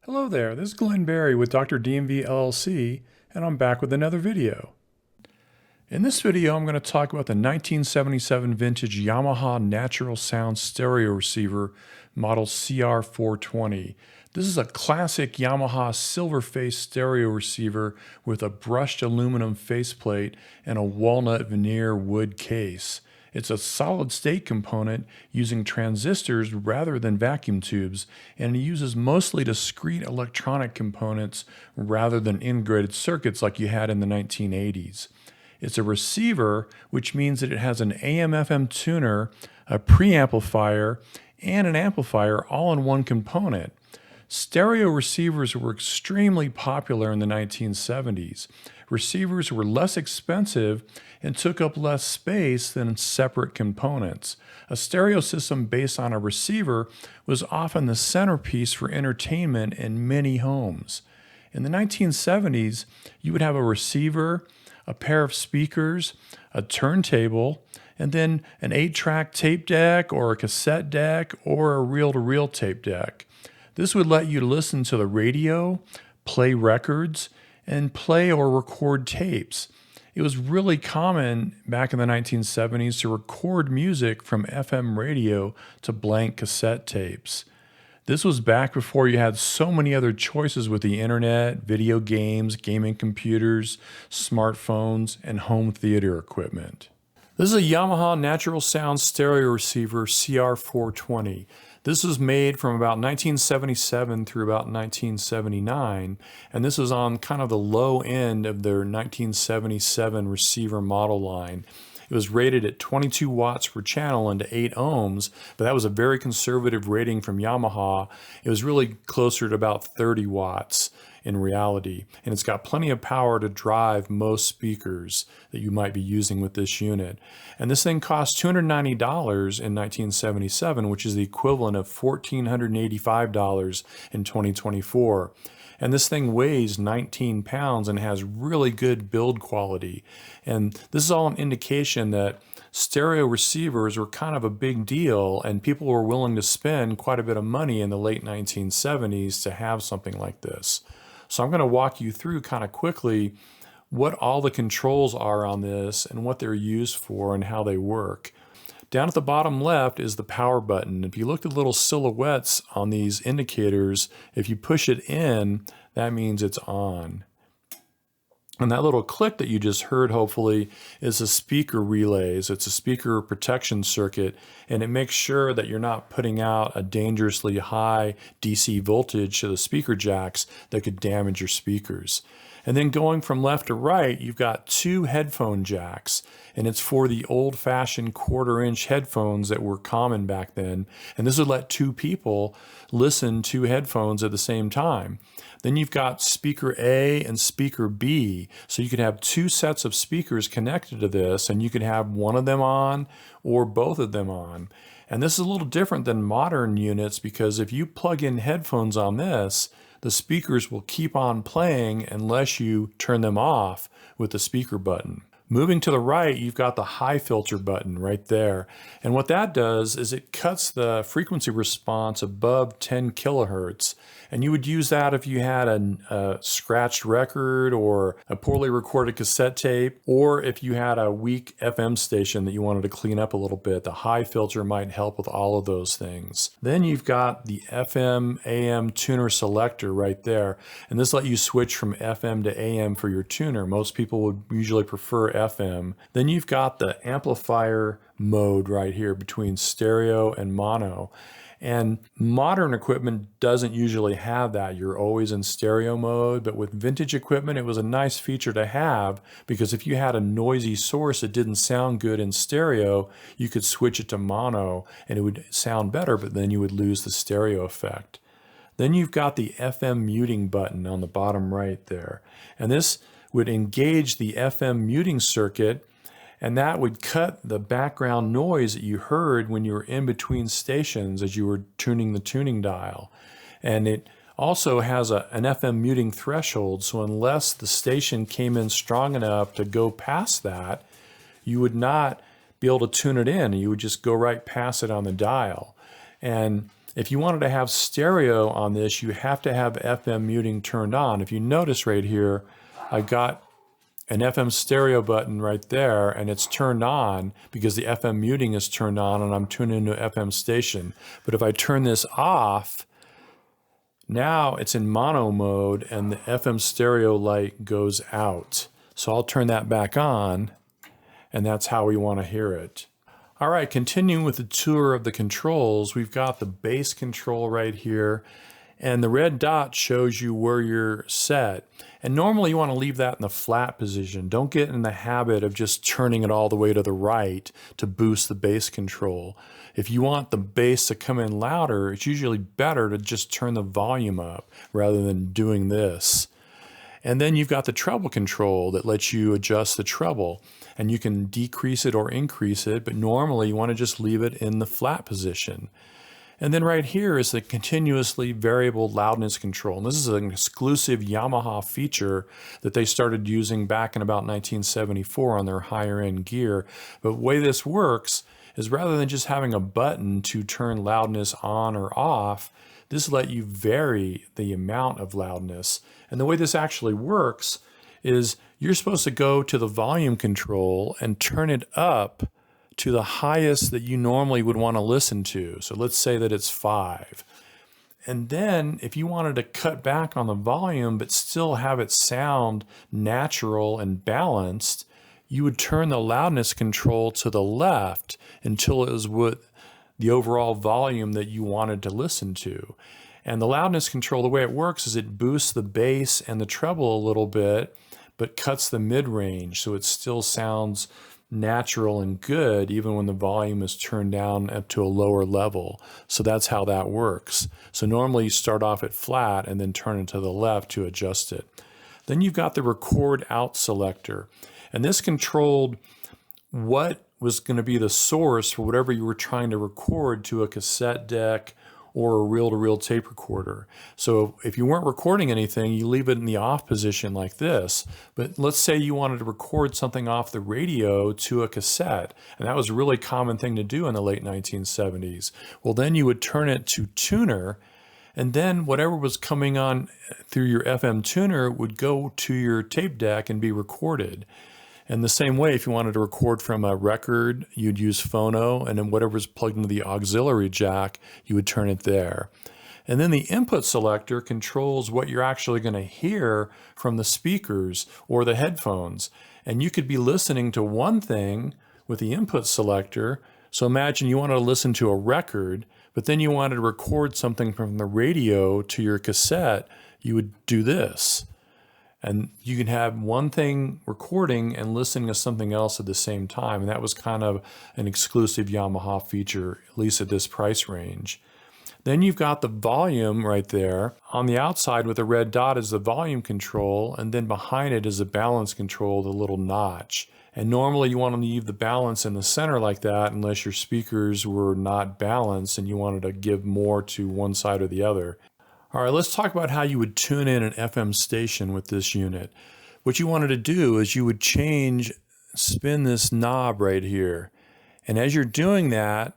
Hello there, this is Glenn Barry with Dr. DMV LLC, and I'm back with another video. In this video, I'm going to talk about the 1977 vintage Yamaha Natural Sound stereo receiver model CR-420. This is a classic Yamaha silver face stereo receiver with a brushed aluminum faceplate and a walnut veneer wood case. It's a solid state component using transistors rather than vacuum tubes, and it uses mostly discrete electronic components rather than integrated circuits like you had in the 1980s. It's a receiver, which means that it has an AM/FM tuner, a preamplifier, and an amplifier all in one component. Stereo receivers were extremely popular in the 1970s. Receivers were less expensive and took up less space than separate components. A stereo system based on a receiver was often the centerpiece for entertainment in many homes. In the 1970s, you would have a receiver, a pair of speakers, a turntable, and then an 8-track tape deck or a cassette deck or a reel-to-reel tape deck. This would let you listen to the radio, play records, and play or record tapes. It was really common back in the 1970s to record music from FM radio to blank cassette tapes. This was back before you had so many other choices with the internet, video games, gaming computers, smartphones, and home theater equipment. This is a Yamaha Natural Sound stereo receiver CR-420. This was made from about 1977 through about 1979, and this is on kind of the low end of their 1977 receiver model line. It was rated at 22 watts per channel into 8 ohms, but that was a very conservative rating from Yamaha. It was really closer to about 30 watts in reality, and it's got plenty of power to drive most speakers that you might be using with this unit. And this thing cost $290 in 1977, which is the equivalent of $1,485 in 2024. And this thing weighs 19 pounds and has really good build quality. And this is all an indication that stereo receivers were kind of a big deal, and people were willing to spend quite a bit of money in the late 1970s to have something like this. So I'm going to walk you through kind of quickly what all the controls are on this and what they're used for and how they work. Down at the bottom left is the power button. If you look at the little silhouettes on these indicators, if you push it in, that means it's on. And that little click that you just heard, hopefully, is a speaker relays. It's a speaker protection circuit, and it makes sure that you're not putting out a dangerously high DC voltage to the speaker jacks that could damage your speakers. And then going from left to right, you've got 2 headphone jacks, and it's for the old-fashioned 1/4-inch headphones that were common back then. And this would let 2 people listen to headphones at the same time. Then you've got speaker A and speaker B, so you could have 2 sets of speakers connected to this, and you could have one of them on or both of them on. And this is a little different than modern units, because if you plug in headphones on this, the speakers will keep on playing unless you turn them off with the speaker button. Moving to the right, you've got the high filter button right there. And what that does is it cuts the frequency response above 10 kilohertz. And you would use that if you had a scratched record or a poorly recorded cassette tape, or if you had a weak FM station that you wanted to clean up a little bit. The high filter might help with all of those things. Then you've got the FM AM tuner selector right there. And this lets you switch from FM to AM for your tuner. Most people would usually prefer FM. Then you've got the amplifier mode right here between stereo and mono. And modern equipment doesn't usually have that. You're always in stereo mode, but with vintage equipment, it was a nice feature to have, because if you had a noisy source that didn't sound good in stereo, you could switch it to mono and it would sound better, but then you would lose the stereo effect. Then you've got the FM muting button on the bottom right there. And this would engage the FM muting circuit, and that would cut the background noise that you heard when you were in between stations as you were tuning the tuning dial. And it also has an FM muting threshold, so unless the station came in strong enough to go past that, you would not be able to tune it in. You would just go right past it on the dial. And If you wanted to have stereo on this, you have to have FM muting turned on. If you notice right here, I got an FM stereo button right there, and it's turned on because the FM muting is turned on and I'm tuned into an FM station. But if I turn this off, now it's in mono mode and the FM stereo light goes out. So I'll turn that back on, and that's how we want to hear it. All right, continuing with the tour of the controls, we've got the bass control right here, and the red dot shows you where you're set. And normally you want to leave that in the flat position. Don't get in the habit of just turning it all the way to the right to boost the bass control. If you want the bass to come in louder, it's usually better to just turn the volume up rather than doing this. And then you've got the treble control that lets you adjust the treble, and you can decrease it or increase it, but normally you want to just leave it in the flat position. And then right here is the continuously variable loudness control. And this is an exclusive Yamaha feature that they started using back in about 1974 on their higher end gear. But the way this works is rather than just having a button to turn loudness on or off, this lets you vary the amount of loudness. And the way this actually works is you're supposed to go to the volume control and turn it up to the highest that you normally would want to listen to. So let's say that it's 5. And then if you wanted to cut back on the volume but still have it sound natural and balanced, you would turn the loudness control to the left until it was with the overall volume that you wanted to listen to. And the loudness control, the way it works is it boosts the bass and the treble a little bit, but cuts the mid-range, so it still sounds natural and good even when the volume is turned down up to a lower level. So that's how that works. So normally you start off at flat and then turn it to the left to adjust it. Then you've got the record out selector, and this controlled what was going to be the source for whatever you were trying to record to a cassette deck or a reel-to-reel tape recorder. So if you weren't recording anything, you leave it in the off position like this. But let's say you wanted to record something off the radio to a cassette, and that was a really common thing to do in the late 1970s. Well, then you would turn it to tuner, and then whatever was coming on through your FM tuner would go to your tape deck and be recorded. And the same way, if you wanted to record from a record, you'd use phono, and then whatever's plugged into the auxiliary jack, you would turn it there. And then the input selector controls what you're actually going to hear from the speakers or the headphones. And you could be listening to one thing with the input selector. So imagine you wanted to listen to a record, but then you wanted to record something from the radio to your cassette, you would do this. And you can have one thing recording and listening to something else at the same time. And that was kind of an exclusive Yamaha feature, at least at this price range. Then you've got the volume right there. On the outside with the red dot is the volume control, and then behind it is the balance control, the little notch. And normally you want to leave the balance in the center like that unless your speakers were not balanced and you wanted to give more to one side or the other. All right, let's talk about how you would tune in an FM station with this unit. What you wanted to do is you would spin this knob right here. And as you're doing that,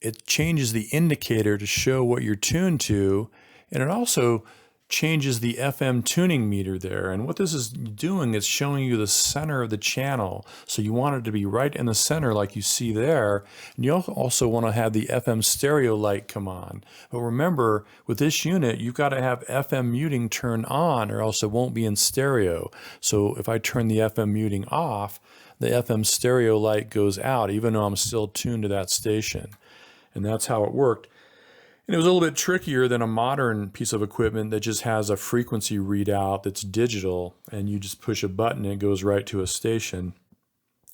it changes the indicator to show what you're tuned to, and it also changes the FM tuning meter there. And what this is doing is showing you the center of the channel. So you want it to be right in the center like you see there. And you also want to have the FM stereo light come on. But remember, with this unit, you've got to have FM muting turned on or else it won't be in stereo. So if I turn the FM muting off, the FM stereo light goes out even though I'm still tuned to that station. And that's how it worked. And it was a little bit trickier than a modern piece of equipment that just has a frequency readout that's digital, and you just push a button and it goes right to a station.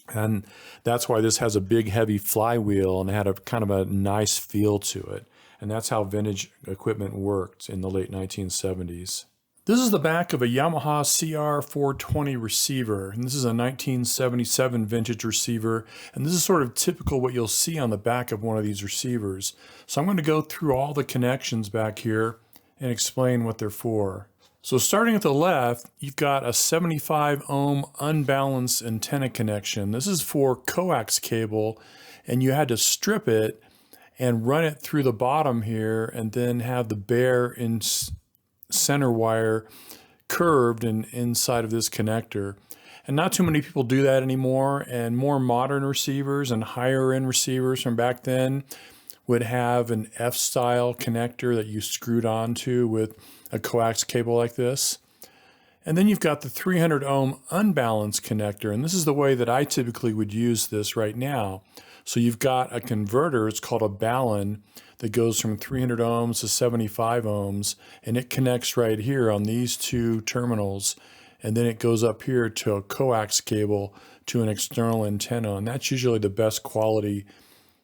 And that's why this has a big heavy flywheel and had a kind of a nice feel to it. And that's how vintage equipment worked in the late 1970s. This is the back of a Yamaha CR-420 receiver, and this is a 1977 vintage receiver, and this is sort of typical what you'll see on the back of one of these receivers. So I'm going to go through all the connections back here and explain what they're for. So starting at the left, you've got a 75 ohm unbalanced antenna connection. This is for coax cable, and you had to strip it and run it through the bottom here, and then have the bare in center wire curved and inside of this connector. And not too many people do that anymore, and more modern receivers and higher end receivers from back then would have an F-style connector that you screwed onto with a coax cable like this. And then you've got the 300 ohm unbalanced connector, and this is the way that I typically would use this right now. So you've got a converter, it's called a balun, that goes from 300 ohms to 75 ohms, and it connects right here on these two terminals, and then it goes up here to a coax cable to an external antenna, and that's usually the best quality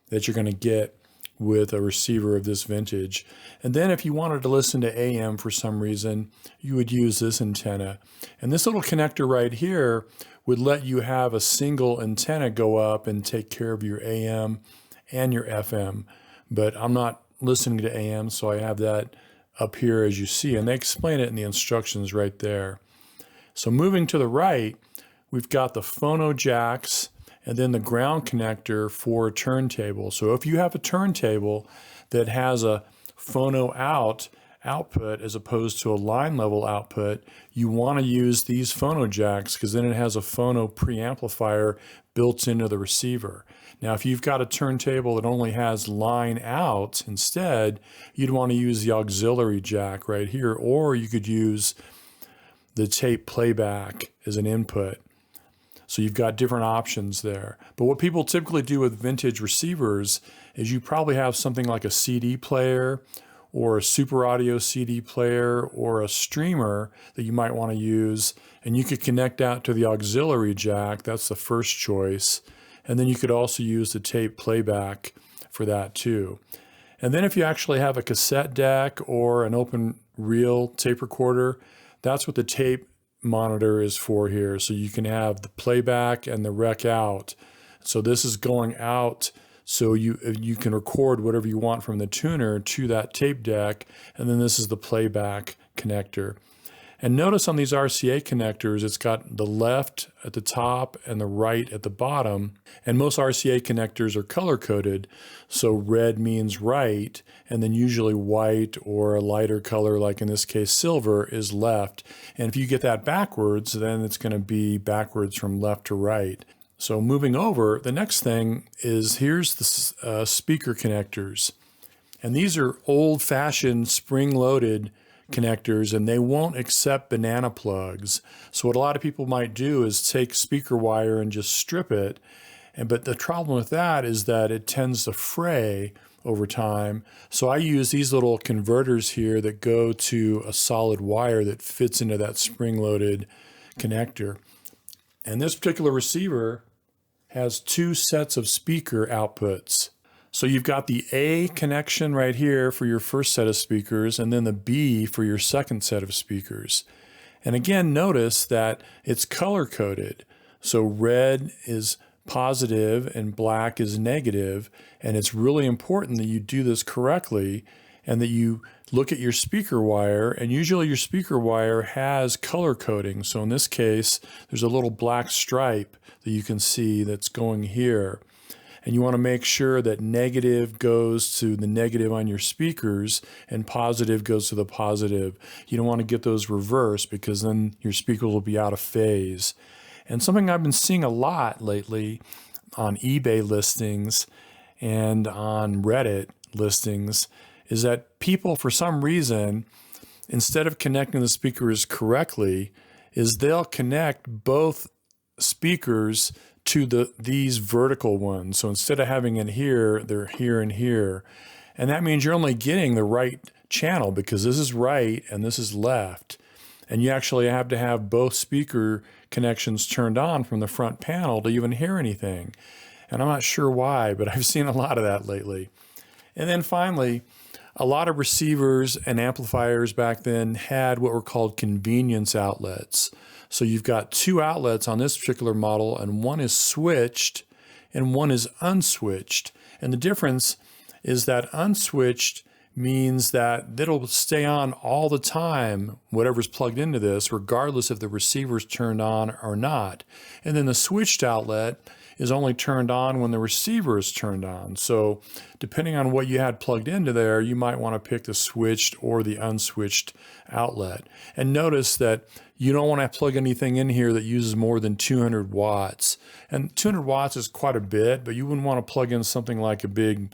that you're going to get with a receiver of this vintage. And then if you wanted to listen to AM for some reason, you would use this antenna. And this little connector right here would let you have a single antenna go up and take care of your AM and your FM. But I'm not listening to AM, so I have that up here as you see, and they explain it in the instructions right there. So moving to the right, we've got the phono jacks and then the ground connector for a turntable. So if you have a turntable that has a phono output as opposed to a line level output, you want to use these phono jacks because then it has a phono preamplifier built into the receiver. Now, if you've got a turntable that only has line out instead, you'd want to use the auxiliary jack right here, or you could use the tape playback as an input. So you've got different options there. But what people typically do with vintage receivers is you probably have something like a CD player or a super audio CD player or a streamer that you might want to use, and you could connect out to the auxiliary jack. That's the first choice. And then you could also use the tape playback for that too. And then if you actually have a cassette deck or an open reel tape recorder, that's what the tape monitor is for here. So you can have the playback and the rec out. So this is going out so you can record whatever you want from the tuner to that tape deck, and then this is the playback connector. And notice on these RCA connectors, it's got the left at the top and the right at the bottom. And most RCA connectors are color-coded. So red means right, and then usually white or a lighter color, like in this case silver, is left. And if you get that backwards, then it's going to be backwards from left to right. So moving over, the next thing is here's the speaker connectors. And these are old-fashioned spring-loaded connectors, and they won't accept banana plugs. So what a lot of people might do is take speaker wire and just strip it. But the problem with that is that it tends to fray over time. So I use these little converters here that go to a solid wire that fits into that spring-loaded connector. And this particular receiver has two sets of speaker outputs. So you've got the A connection right here for your first set of speakers, and then the B for your second set of speakers. And again, notice that it's color-coded. So red is positive and black is negative, and it's really important that you do this correctly and that you look at your speaker wire, and usually your speaker wire has color coding. So in this case, there's a little black stripe that you can see that's going here. And you want to make sure that negative goes to the negative on your speakers and positive goes to the positive. You don't want to get those reversed because then your speakers will be out of phase. And something I've been seeing a lot lately on eBay listings and on Reddit listings is that people, for some reason, instead of connecting the speakers correctly, is they'll connect both speakers to these vertical ones. So instead of having it here, they're here and here. And that means you're only getting the right channel because this is right and this is left. And you actually have to have both speaker connections turned on from the front panel to even hear anything. And I'm not sure why, but I've seen a lot of that lately. And then finally, a lot of receivers and amplifiers back then had what were called convenience outlets. So you've got two outlets on this particular model, and one is switched and one is unswitched. And the difference is that unswitched means that it'll stay on all the time, whatever's plugged into this, regardless if the receiver's turned on or not. And then the switched outlet is only turned on when the receiver is turned on. So depending on what you had plugged into there, you might want to pick the switched or the unswitched outlet. And notice that you don't want to plug anything in here that uses more than 200 watts. And 200 watts is quite a bit, but you wouldn't want to plug in something like a big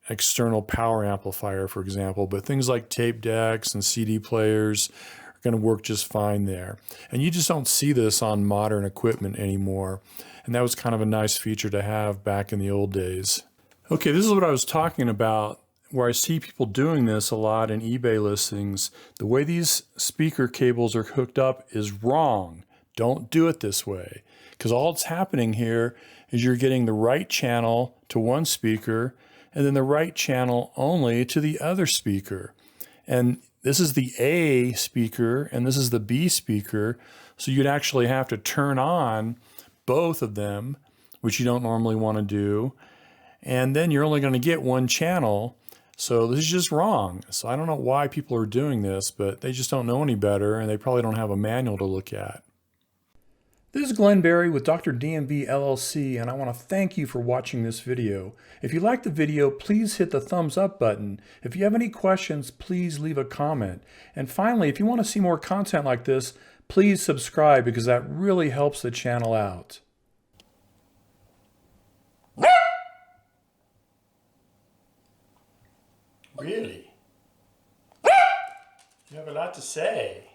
external power amplifier, for example. But things like tape decks and CD players are going to work just fine there. And you just don't see this on modern equipment anymore. And that was kind of a nice feature to have back in the old days. Okay, this is what I was talking about, where I see people doing this a lot in eBay listings. The way these speaker cables are hooked up is wrong. Don't do it this way. Because all that's happening here is you're getting the right channel to one speaker and then the right channel only to the other speaker. And this is the A speaker and this is the B speaker. So you'd actually have to turn on both of them, which you don't normally want to do. And then you're only going to get one channel. So this is just wrong. So I don't know why people are doing this, but they just don't know any better and they probably don't have a manual to look at. This is Glenn Berry with Dr. DMV LLC, and I want to thank you for watching this video. If you liked the video, please hit the thumbs up button. If you have any questions, please leave a comment. And finally, if you want to see more content like this, please subscribe because that really helps the channel out. Really? You have a lot to say.